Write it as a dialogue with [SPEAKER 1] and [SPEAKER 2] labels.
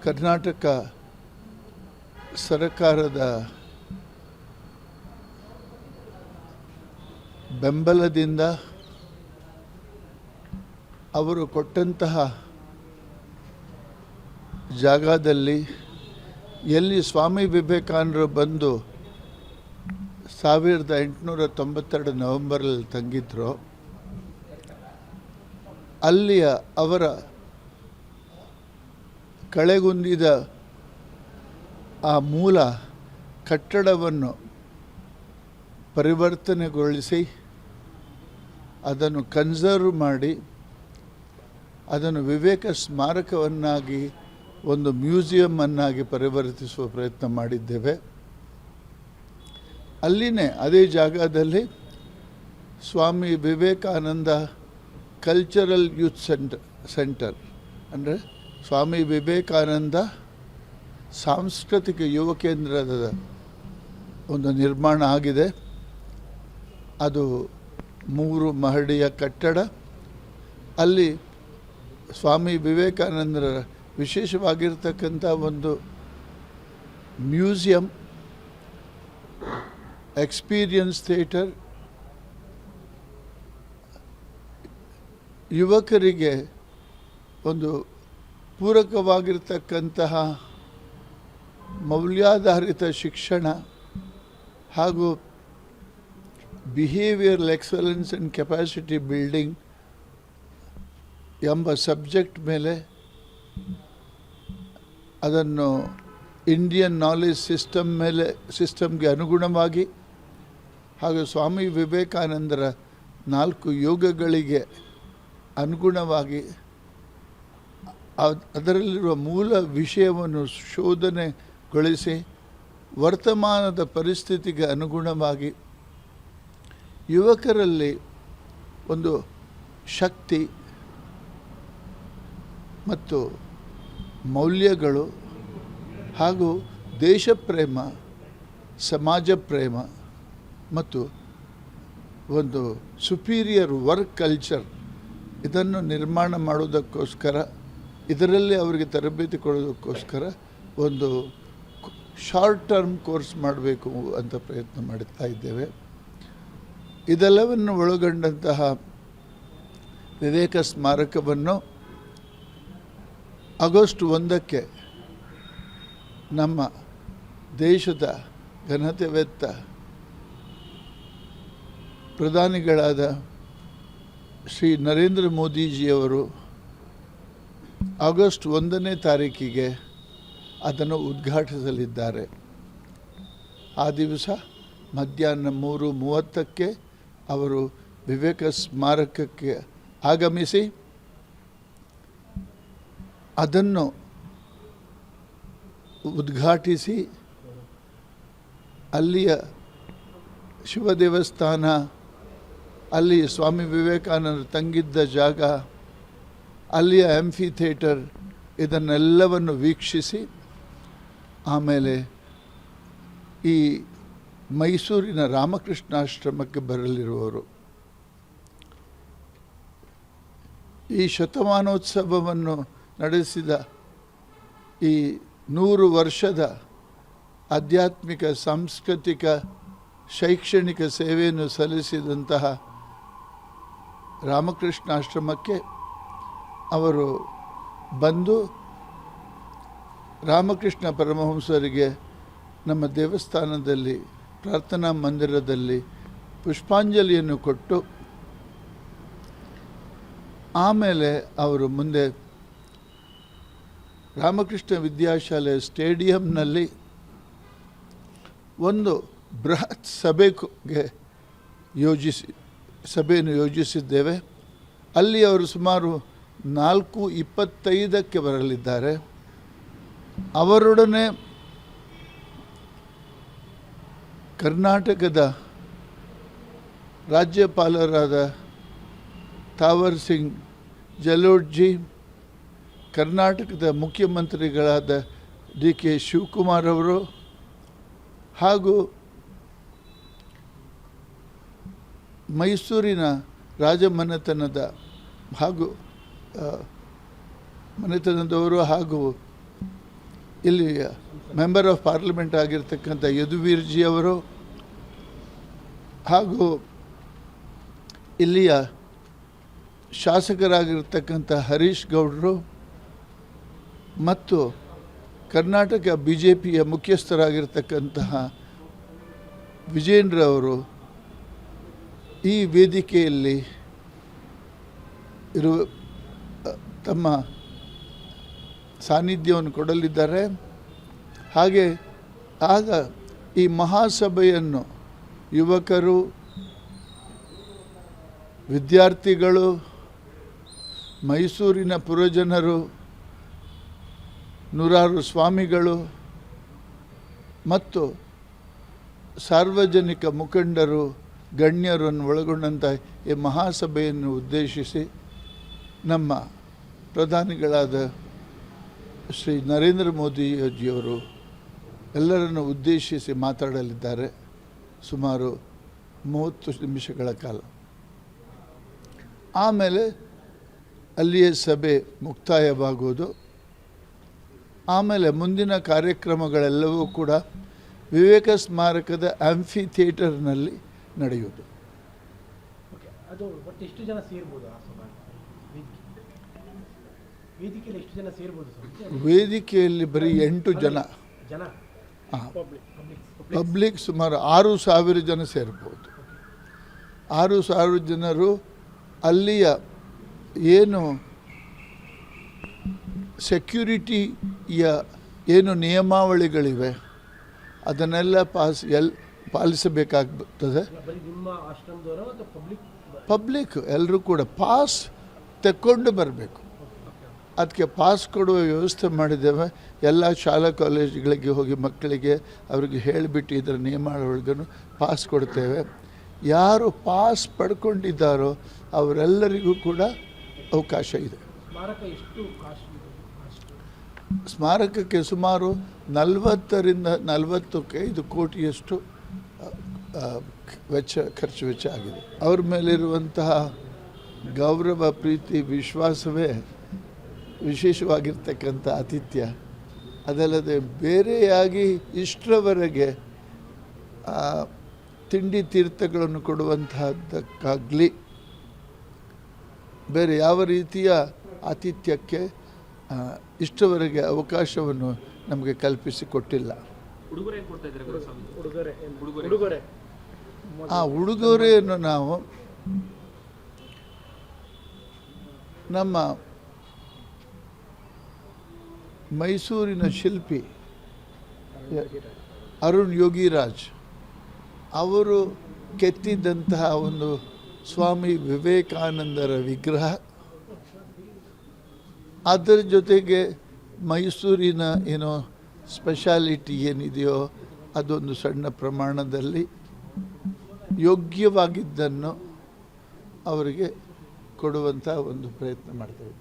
[SPEAKER 1] ಕರ್ನಾಟಕ ಸರ್ಕಾರದ ಬೆಂಬಲದಿಂದ ಅವರು ಕೊಟ್ಟಂತಹ ಜಾಗದಲ್ಲಿ ಎಲ್ಲಿ ಸ್ವಾಮಿ ವಿವೇಕಾನಂದರು ಬಂದು 1892 ನವೆಂಬರಲ್ಲಿ ತಂಗಿದ್ರು, ಅಲ್ಲಿಯ ಅವರ ಕಳೆಗುಂದಿದ ಆ ಮೂಲ ಕಟ್ಟಡವನ್ನು ಪರಿವರ್ತನೆಗೊಳಿಸಿ ಅದನ್ನು ಕನ್ಸರ್ವ್ ಮಾಡಿ ಅದನ್ನು ವಿವೇಕ ಸ್ಮಾರಕವನ್ನಾಗಿ ಒಂದು ಮ್ಯೂಸಿಯಂ ಅನ್ನಾಗಿ ಪರಿವರ್ತಿಸುವ ಪ್ರಯತ್ನ ಮಾಡಿದ್ದೇವೆ. ಅಲ್ಲಿನೇ ಅದೇ ಜಾಗದಲ್ಲಿ Swami Vivekananda cultural youth centre ಅಂದರೆ ಸ್ವಾಮಿ ವಿವೇಕಾನಂದ ಸಾಂಸ್ಕೃತಿಕ ಯುವ ಕೇಂದ್ರದ ಒಂದು ನಿರ್ಮಾಣ ಆಗಿದೆ. ಅದು 3 ಮಹಡಿಯ ಕಟ್ಟಡ. ಅಲ್ಲಿ ಸ್ವಾಮಿ ವಿವೇಕಾನಂದರ ವಿಶೇಷವಾಗಿರ್ತಕ್ಕಂಥ ಒಂದು ಮ್ಯೂಸಿಯಂ, ಎಕ್ಸ್ಪೀರಿಯನ್ಸ್ ಥಿಯೇಟರ್, ಯುವಕರಿಗೆ ಒಂದು ಪೂರಕವಾಗಿರ್ತಕ್ಕಂತಹ ಮೌಲ್ಯಾಧಾರಿತ ಶಿಕ್ಷಣ ಹಾಗೂ behavioural excellence and capacity building ಎಂಬ ಸಬ್ಜೆಕ್ಟ್ ಮೇಲೆ ಅದನ್ನು ಇಂಡಿಯನ್ ನಾಲೆಜ್ ಸಿಸ್ಟಮ್ಗೆ ಅನುಗುಣವಾಗಿ ಹಾಗೂ ಸ್ವಾಮಿ ವಿವೇಕಾನಂದರ 4 ಯೋಗಗಳಿಗೆ ಅನುಗುಣವಾಗಿ ಅದರಲ್ಲಿರುವ ಮೂಲ ವಿಷಯವನ್ನು ಶೋಧನೆಗೊಳಿಸಿ ವರ್ತಮಾನದ ಪರಿಸ್ಥಿತಿಗೆ ಅನುಗುಣವಾಗಿ ಯುವಕರಲ್ಲಿ ಒಂದು ಶಕ್ತಿ ಮತ್ತು ಮೌಲ್ಯಗಳು ಹಾಗೂ ದೇಶ ಪ್ರೇಮ, ಸಮಾಜ ಪ್ರೇಮ ಮತ್ತು ಒಂದು ಸುಪೀರಿಯರ್ ವರ್ಕ್ ಕಲ್ಚರ್ ಇದನ್ನು ನಿರ್ಮಾಣ ಮಾಡೋದಕ್ಕೋಸ್ಕರ, ಇದರಲ್ಲಿ ಅವರಿಗೆ ತರಬೇತಿ ಕೊಡೋದಕ್ಕೋಸ್ಕರ ಒಂದು ಶಾರ್ಟ್ ಟರ್ಮ್ ಕೋರ್ಸ್ ಮಾಡಬೇಕು ಅಂತ ಪ್ರಯತ್ನ ಮಾಡ್ತಾ ಇದ್ದೇವೆ. ಇದೆಲ್ಲವನ್ನು ಒಳಗೊಂಡಂತಹ ವಿವೇಕ ಸ್ಮಾರಕವನ್ನು ಆಗಸ್ಟ್ 1ಕ್ಕೆ ನಮ್ಮ ದೇಶದ ಘನತೆವೆತ್ತ ಪ್ರಧಾನಿಗಳಾದ ಶ್ರೀ ನರೇಂದ್ರ ಮೋದಿಜಿಯವರು ಆಗಸ್ಟ್ 1ನೇ ತಾರೀಕಿಗೆ ಅದನ್ನು ಉದ್ಘಾಟಿಸಲಿದ್ದಾರೆ. ಆ ದಿವಸ ಮಧ್ಯಾಹ್ನ 3:30ಕ್ಕೆ ಅವರು ವಿವೇಕ ಸ್ಮಾರಕಕ್ಕೆ ಆಗಮಿಸಿ ಅದನ್ನು ಉದ್ಘಾಟಿಸಿ ಅಲ್ಲಿಯ ಶಿವ ದೇವಸ್ಥಾನ, ಅಲ್ಲಿ ಸ್ವಾಮಿ ವಿವೇಕಾನಂದರು ತಂಗಿದ್ದ ಜಾಗ, ಅಲ್ಲಿಯ ಆಂಫಿ ಥಿಯೇಟರ್ ಇದನ್ನೆಲ್ಲವನ್ನು ವೀಕ್ಷಿಸಿ ಆಮೇಲೆ ಈ ಮೈಸೂರಿನ ರಾಮಕೃಷ್ಣಾಶ್ರಮಕ್ಕೆ ಬರಲಿರುವವರು ಈ ಶತಮಾನೋತ್ಸವವನ್ನು ನಡೆಸಿದ ಈ 100 ವರ್ಷದ ಆಧ್ಯಾತ್ಮಿಕ, ಸಾಂಸ್ಕೃತಿಕ, ಶೈಕ್ಷಣಿಕ ಸೇವೆಯನ್ನು ಸಲ್ಲಿಸಿದಂತಹ ರಾಮಕೃಷ್ಣಾಶ್ರಮಕ್ಕೆ ಅವರು ಬಂದು ರಾಮಕೃಷ್ಣ ಪರಮಹಂಸರಿಗೆ ನಮ್ಮ ದೇವಸ್ಥಾನದಲ್ಲಿ ಪ್ರಾರ್ಥನಾ ಮಂದಿರದಲ್ಲಿ ಪುಷ್ಪಾಂಜಲಿಯನ್ನು ಕೊಟ್ಟು ಆಮೇಲೆ ಅವರು ಮುಂದೆ ರಾಮಕೃಷ್ಣ ವಿದ್ಯಾಶಾಲೆ ಸ್ಟೇಡಿಯಂನಲ್ಲಿ ಒಂದು ಬೃಹತ್ ಸಭೆಯನ್ನು ಯೋಜಿಸಿದ್ದೇವೆ. ಅಲ್ಲಿ ಅವರು ಸುಮಾರು 4:25ಕ್ಕೆ ಬರಲಿದ್ದಾರೆ. ಅವರೊಡನೆ ಕರ್ನಾಟಕದ ರಾಜ್ಯಪಾಲರಾದ ತಾವರ್ ಸಿಂಗ್ ಜಲೋಟ್ಜಿ, ಕರ್ನಾಟಕದ ಮುಖ್ಯಮಂತ್ರಿಗಳಾದ DK ಶಿವಕುಮಾರ್ ಅವರು ಹಾಗೂ ಮೈಸೂರಿನ ರಾಜಮನೆತನದ ಹಾಗೂ ಮನೆತನದವರು ಹಾಗೂ ಇಲ್ಲಿ ಮೆಂಬರ್ ಆಫ್ ಪಾರ್ಲಿಮೆಂಟ್ ಆಗಿರ್ತಕ್ಕಂಥ ಯದುವೀರ್ಜಿ ಅವರು ಹಾಗೂ ಇಲ್ಲಿಯ ಶಾಸಕರಾಗಿರ್ತಕ್ಕಂಥ ಹರೀಶ್ ಗೌಡರು ಮತ್ತು ಕರ್ನಾಟಕ BJPಯ ಮುಖ್ಯಸ್ಥರಾಗಿರ್ತಕ್ಕಂತಹ ವಿಜೇಂದ್ರ ಅವರು ಈ ವೇದಿಕೆಯಲ್ಲಿ ಇರುವ ತಮ್ಮ ಸಾನ್ನಿಧ್ಯವನ್ನು ಕೊಡಲಿದ್ದಾರೆ. ಹಾಗೆ ಆಗ ಈ ಮಹಾಸಭೆಯನ್ನು ಯುವಕರು, ವಿದ್ಯಾರ್ಥಿಗಳು, ಮೈಸೂರಿನ ಪುರಜನರು, ನೂರಾರು ಸ್ವಾಮಿಗಳು ಮತ್ತು ಸಾರ್ವಜನಿಕ ಮುಖಂಡರು, ಗಣ್ಯರನ್ನು ಒಳಗೊಂಡಂಥ ಈ ಮಹಾಸಭೆಯನ್ನು ಉದ್ದೇಶಿಸಿ ನಮ್ಮ ಪ್ರಧಾನಿಗಳಾದ ಶ್ರೀ ನರೇಂದ್ರ ಮೋದಿಜಿಯವರು ಎಲ್ಲರನ್ನು ಉದ್ದೇಶಿಸಿ ಮಾತಾಡಲಿದ್ದಾರೆ ಸುಮಾರು 30 ನಿಮಿಷಗಳ ಕಾಲ. ಆಮೇಲೆ ಅಲ್ಲಿಯೇ ಸಭೆ ಮುಕ್ತಾಯವಾಗುವುದು. ಆಮೇಲೆ ಮುಂದಿನ ಕಾರ್ಯಕ್ರಮಗಳೆಲ್ಲವೂ ಕೂಡ ವಿವೇಕ ಸ್ಮಾರಕದ ಆಂಫಿ ಥಿಯೇಟರ್ನಲ್ಲಿ ನಡೆಯುವುದು.
[SPEAKER 2] ಅದು ಒಟ್ಟು ಎಷ್ಟು ಜನ ಸೇರ್ಬೋದು ಆ ಸಭೆ? ವೇದಿಕೆಯಲ್ಲಿ ಎಷ್ಟು ಜನ ಸೇರ್ಬೋದು ಸರ್?
[SPEAKER 1] ವೇದಿಕೆಯಲ್ಲಿ ಬರೀ 8 ಜನ. ಪಬ್ಲಿಕ್ ಸುಮಾರು 6,000 ಜನ ಸೇರ್ಬೋದು. 6,000 ಜನರು ಅಲ್ಲಿಯ ಏನು ಸೆಕ್ಯೂರಿಟಿಯ ಏನು ನಿಯಮಾವಳಿಗಳಿವೆ ಅದನ್ನೆಲ್ಲ ಪಾಲಿಸಬೇಕಾಗ್ತದೆ. ಪಬ್ಲಿಕ್ ಎಲ್ಲರೂ ಕೂಡ ಪಾಸ್ ತಕ್ಕೊಂಡು ಬರಬೇಕು. ಅದಕ್ಕೆ ಪಾಸ್ ಕೊಡುವ ವ್ಯವಸ್ಥೆ ಮಾಡಿದ್ದೇವೆ. ಎಲ್ಲ ಶಾಲಾ ಕಾಲೇಜುಗಳಿಗೆ ಹೋಗಿ ಮಕ್ಕಳಿಗೆ ಅವರಿಗೆ ಹೇಳಿಬಿಟ್ಟು ಇದರ ನಿಯಮಾವಳಿಗಳನ್ನು ಪಾಸ್ ಕೊಡ್ತೇವೆ. ಯಾರು ಪಾಸ್ ಪಡ್ಕೊಂಡಿದ್ದಾರೋ ಅವರೆಲ್ಲರಿಗೂ ಕೂಡ ಅವಕಾಶ ಇದೆ. ಸ್ಮಾರಕಕ್ಕೆ ಸುಮಾರು 40ರಿಂದ 45 ಕೋಟಿಯಷ್ಟು ಖರ್ಚು ವೆಚ್ಚ ಆಗಿದೆ. ಅವ್ರ ಮೇಲಿರುವಂತಹ ಗೌರವ, ಪ್ರೀತಿ, ವಿಶ್ವಾಸವೇ ವಿಶೇಷವಾಗಿರ್ತಕ್ಕಂಥ ಆತಿಥ್ಯ. ಅದಲ್ಲದೆ ಬೇರೆಯಾಗಿ ಇಷ್ಟರವರೆಗೆ ತಿಂಡಿ ತೀರ್ಥಗಳನ್ನು ಕೊಡುವಂತಹದ್ದಕ್ಕಾಗಲಿ ಬೇರೆ ಯಾವ ರೀತಿಯ ಆತಿಥ್ಯಕ್ಕೆ ಇಷ್ಟರವರೆಗೆ ಅವಕಾಶವನ್ನು ನಮಗೆ ಕಲ್ಪಿಸಿಕೊಟ್ಟಿಲ್ಲ. ಆ ಉಡುಗೊರೆಯನ್ನು ನಾವು ನಮ್ಮ ಮೈಸೂರಿನ ಶಿಲ್ಪಿ ಅರುಣ್ ಯೋಗಿರಾಜ್ ಅವರು ಕೆತ್ತಿದ್ದಂತಹ ಒಂದು ಸ್ವಾಮಿ ವಿವೇಕಾನಂದರ ವಿಗ್ರಹ, ಅದರ ಜೊತೆಗೆ ಮೈಸೂರಿನ ಏನೋ ಸ್ಪೆಷಾಲಿಟಿ ಏನಿದೆಯೋ ಅದೊಂದು ಸಣ್ಣ ಪ್ರಮಾಣದಲ್ಲಿ ಯೋಗ್ಯವಾಗಿದ್ದನ್ನು ಅವರಿಗೆ ಕೊಡುವಂಥ ಒಂದು ಪ್ರಯತ್ನ ಮಾಡ್ತೇವೆ.